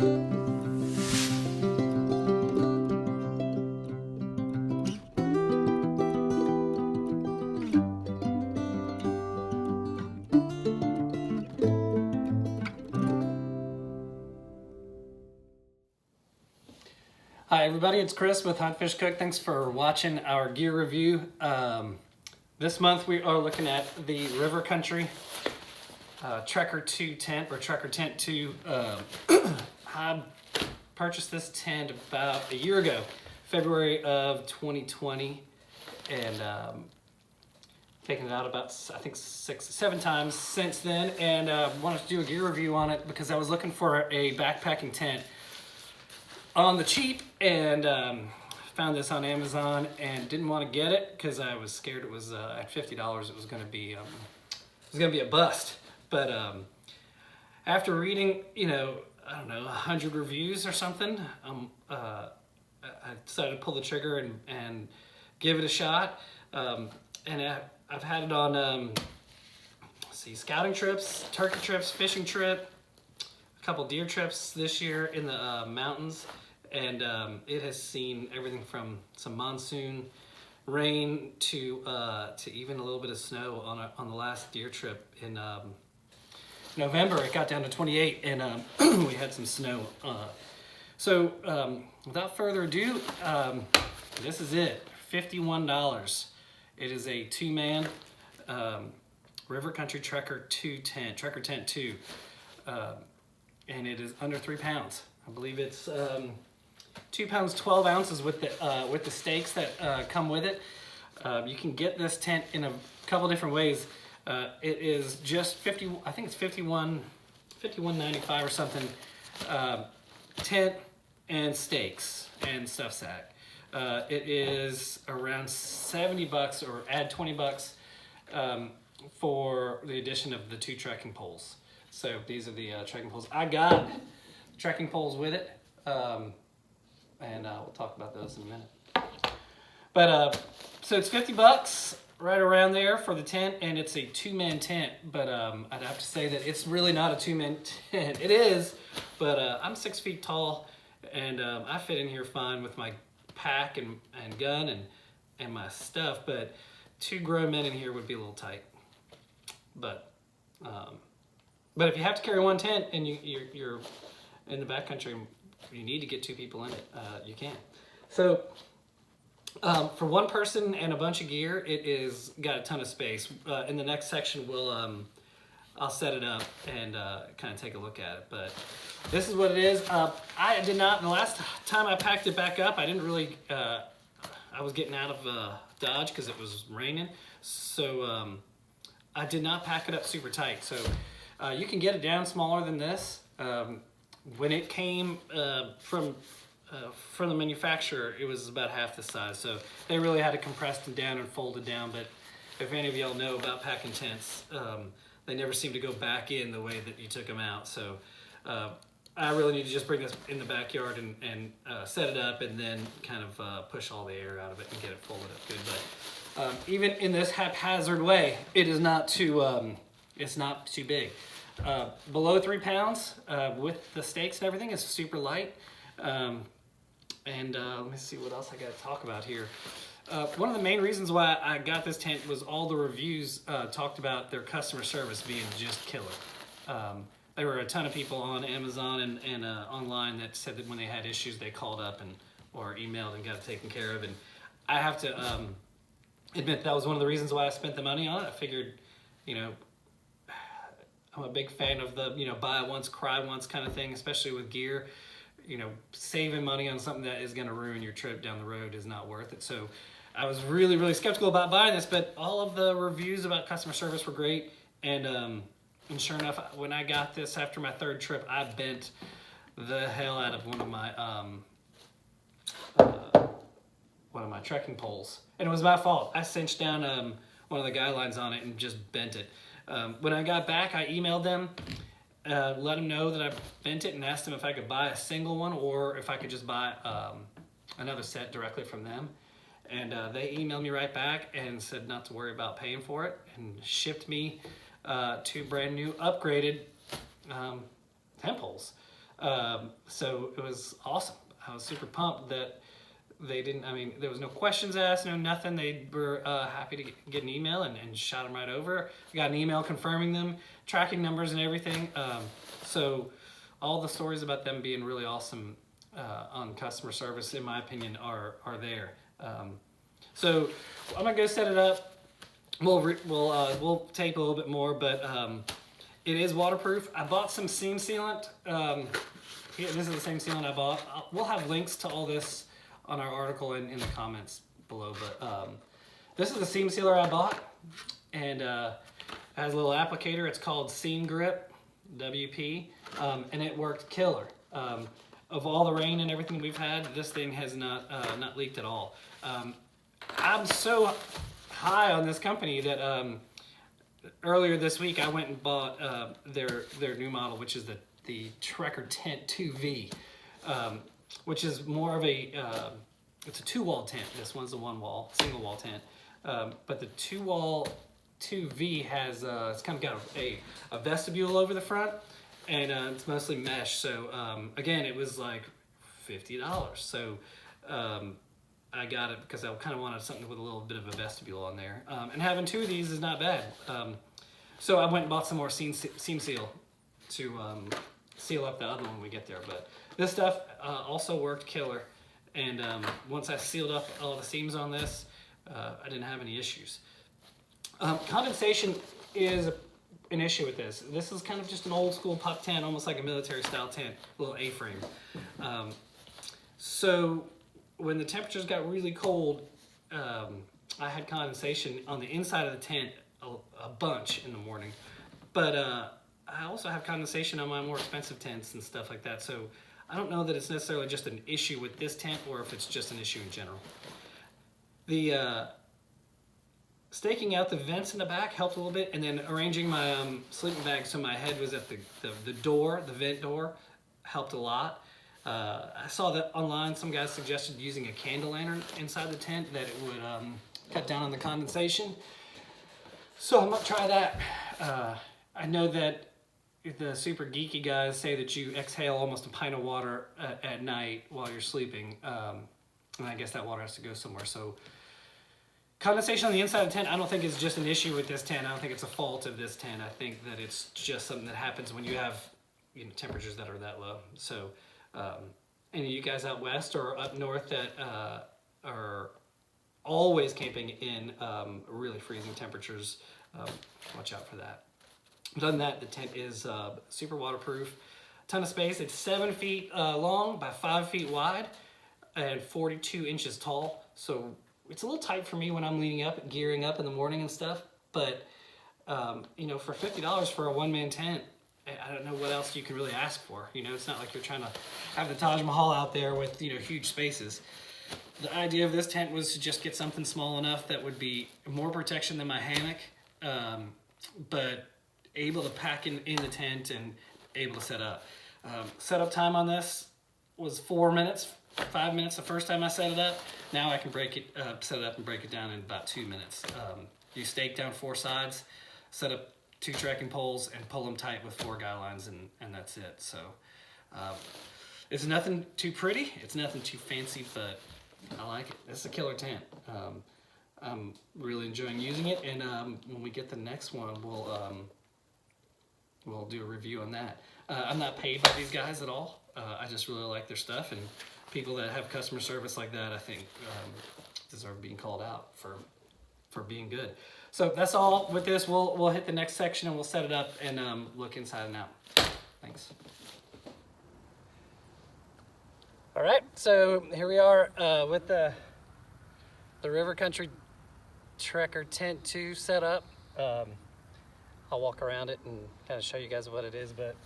Hi everybody, it's Chris with Hunt Fish Cook. Thanks for watching our gear review. This month we are looking at the River Country Trekker 2 tent, or Trekker Tent 2. I purchased this tent about a year ago, February of 2020, and taken it out about, I think, 6-7 times since then, and wanted to do a gear review on it because I was looking for a backpacking tent on the cheap, and found this on Amazon and didn't want to get it because I was scared it was at $50 it was going to be a bust. But after reading, I don't know, 100 reviews or something, I decided to pull the trigger and give it a shot. And I've had it on scouting trips, turkey trips, fishing trip, a couple deer trips this year in the mountains, and it has seen everything from some monsoon rain to even a little bit of snow on the last deer trip in November. It got down to 28, and we had some snow. So without further ado, this is it. $51. It is a two-man River Country Trekker 2 tent, Trekker Tent 2. And it is under 3 pounds. I believe it's 2 pounds 12 ounces with the stakes that come with it. You can get this tent in a couple different ways. It is just I think it's $51.95 or something. Tent and stakes and stuff sack. It is around $70, or add $20 for the addition of the 2 trekking poles. So these are the trekking poles. I got trekking poles with it, and we'll talk about those in a minute. But so it's $50 right around there for the tent, and it's a 2-man tent. But I'd have to say that it's really not a 2-man tent. It is, but I'm 6 feet tall, and I fit in here fine with my pack and gun and my stuff. But 2 grown men in here would be a little tight. But if you have to carry one tent and you're in the backcountry, you need to get 2 people in it, you can. So for one person and a bunch of gear, it is got a ton of space. In the next section, I'll set it up and kind of take a look at it. But this is what it is. I did not, the last time I packed it back up, I didn't really, I was getting out of Dodge because it was raining. So I did not pack it up super tight. So you can get it down smaller than this. When it came from the manufacturer, it was about half the size. So they really had to compress it down and fold it down. But if any of y'all know about packing tents, they never seem to go back in the way that you took them out. So I really need to just bring this in the backyard and set it up, and then kind of push all the air out of it and get it folded up good. But even in this haphazard way, it is not too it's not too big. Below 3 pounds with the stakes and everything is super light. Let me see what else I got to talk about here. One of the main reasons why I got this tent was all the reviews talked about their customer service being just killer. There were a ton of people on Amazon and online that said that when they had issues, they called up or emailed and got it taken care of. And I have to admit that was one of the reasons why I spent the money on it. I figured, I'm a big fan of the, buy once, cry once kind of thing, especially with gear. Saving money on something that is going to ruin your trip down the road is not worth it. So I was really, really skeptical about buying this, but all of the reviews about customer service were great. And sure enough, when I got this after my 3rd trip, I bent the hell out of one of my trekking poles. And it was my fault. I cinched down one of the guy lines on it and just bent it. When I got back, I emailed them, let them know that I bent it, and asked them if I could buy a single one or if I could just buy another set directly from them. And they emailed me right back and said not to worry about paying for it, and shipped me 2 brand new upgraded tent poles. So it was awesome. I was super pumped that they didn't, I mean, there was no questions asked, no nothing. They were happy to get an email and shot them right over. I got an email confirming them, tracking numbers and everything. So all the stories about them being really awesome on customer service, in my opinion, are there. So I'm gonna go set it up. We'll tape a little bit more, but it is waterproof. I bought some seam sealant. Here, this is the same sealant I bought. We'll have links to all this on our article in the comments below, but this is the seam sealer I bought, and it has a little applicator. It's called Seam Grip, WP, and it worked killer. Of all the rain and everything we've had, this thing has not leaked at all. I'm so high on this company that earlier this week I went and bought their new model, which is the Trekker Tent 2V, which is more of a it's a 2-wall tent. This one's a 1-wall, single wall tent, but the 2-wall 2V has it's kind of got a vestibule over the front, and it's mostly mesh. So again, it was like $50. So I got it because I kind of wanted something with a little bit of a vestibule on there, and having 2 of these is not bad. So I went and bought some more seam seal to seal up the other one when we get there. But this stuff also worked killer, and once I sealed up all the seams on this, I didn't have any issues. Condensation is an issue with this. This is kind of just an old school pup tent, almost like a military style tent, little A-frame. So when the temperatures got really cold, I had condensation on the inside of the tent a bunch in the morning, but I also have condensation on my more expensive tents and stuff like that. So I don't know that it's necessarily just an issue with this tent or if it's just an issue in general. The staking out the vents in the back helped a little bit, and then arranging my sleeping bag so my head was at the door, the vent door, helped a lot. I saw that online some guys suggested using a candle lantern inside the tent, that it would cut down on the condensation. So I'm gonna try that. I know that the super geeky guys say that you exhale almost a pint of water at night while you're sleeping, and I guess that water has to go somewhere. So condensation on the inside of the tent, I don't think is just an issue with this tent. I don't think it's a fault of this tent. I think that it's just something that happens when you have temperatures that are that low. So any of you guys out west or up north that are always camping in really freezing temperatures, watch out for that. Other than that, the tent is super waterproof. Ton of space. It's 7 feet long by 5 feet wide and 42 inches tall. So it's a little tight for me when I'm leaning up, gearing up in the morning and stuff. But for $50 for a one-man tent, I don't know what else you can really ask for. It's not like you're trying to have the Taj Mahal out there with huge spaces. The idea of this tent was to just get something small enough that would be more protection than my hammock, but able to pack in the tent and able to set up. Setup time on this was 4 minutes, 5 minutes the first time I set it up. Now I can set it up and break it down in about 2 minutes. You stake down 4 sides, set up 2 trekking poles, and pull them tight with 4 guy lines, and that's it. So it's nothing too pretty, it's nothing too fancy, but I like it. It's a killer tent. I'm really enjoying using it, and when we get the next one, we'll do a review on that. I'm not paid by these guys at all. I just really like their stuff, and people that have customer service like that, I think, deserve being called out for being good. So that's all with this. We'll hit the next section and we'll set it up and look inside and out. Thanks. All right, so here we are with the River Country Trekker Tent 2 set up. I'll walk around it and kind of show you guys what it is, but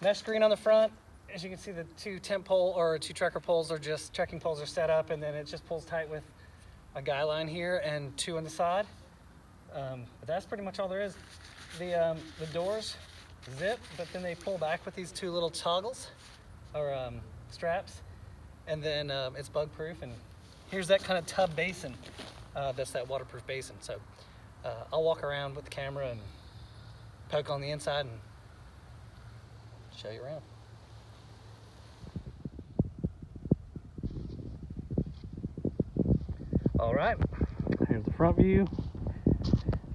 mesh screen on the front. As you can see, the 2 tent pole or 2 trekker poles are just, trekking poles are set up, and then it just pulls tight with a guy line here and 2 on the side. But that's pretty much all there is. The doors zip, but then they pull back with these 2 little toggles or straps, and then it's bug proof. And here's that kind of tub basin. That's that waterproof basin. So I'll walk around with the camera and poke on the inside and show you around. All right, here's the front view. You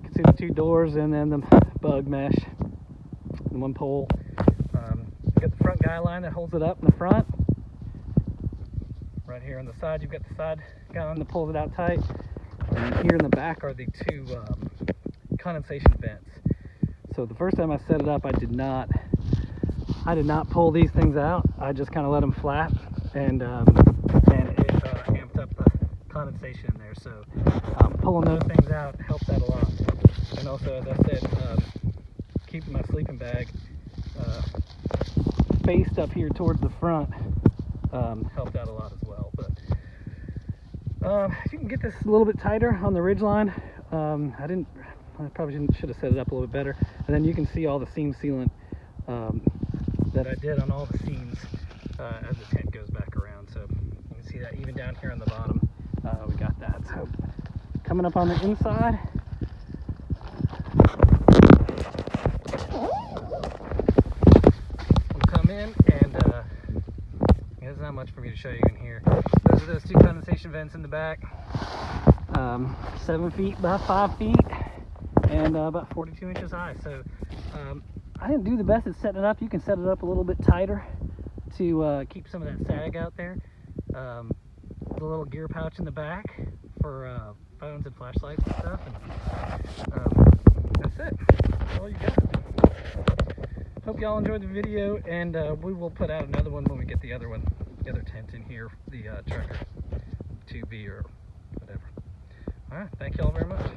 can see the two doors and then the bug mesh and one pole. You got the front guy line that holds it up in the front. Right here on the side, you've got the side guy line that pulls it out tight. And here in the back are the two condensation vents. So the first time I set it up, I did not pull these things out. I just kind of let them flat, and it amped up the condensation in there. So pulling those things out helps out a lot. And also, as I said, keeping my sleeping bag faced up here towards the front helped out a lot as well. But you can get this a little bit tighter on the ridge line. I probably should have set it up a little bit better. And then you can see all the seam sealant that I did on all the seams as the tent goes back around. So you can see that even down here on the bottom, we got that. So coming up on the inside, we'll come in and there's not much for me to show you in here. Those are those two condensation vents in the back, 7 feet by 5 feet. And about 42 inches high. So I didn't do the best at setting it up. You can set it up a little bit tighter to keep some of that sag out there. The little gear pouch in the back for phones and flashlights and stuff. And that's it. That's all you got. Hope y'all enjoyed the video, and we will put out another one when we get the other one, the other tent in here, the Trekker 2B or whatever. All right, thank y'all very much.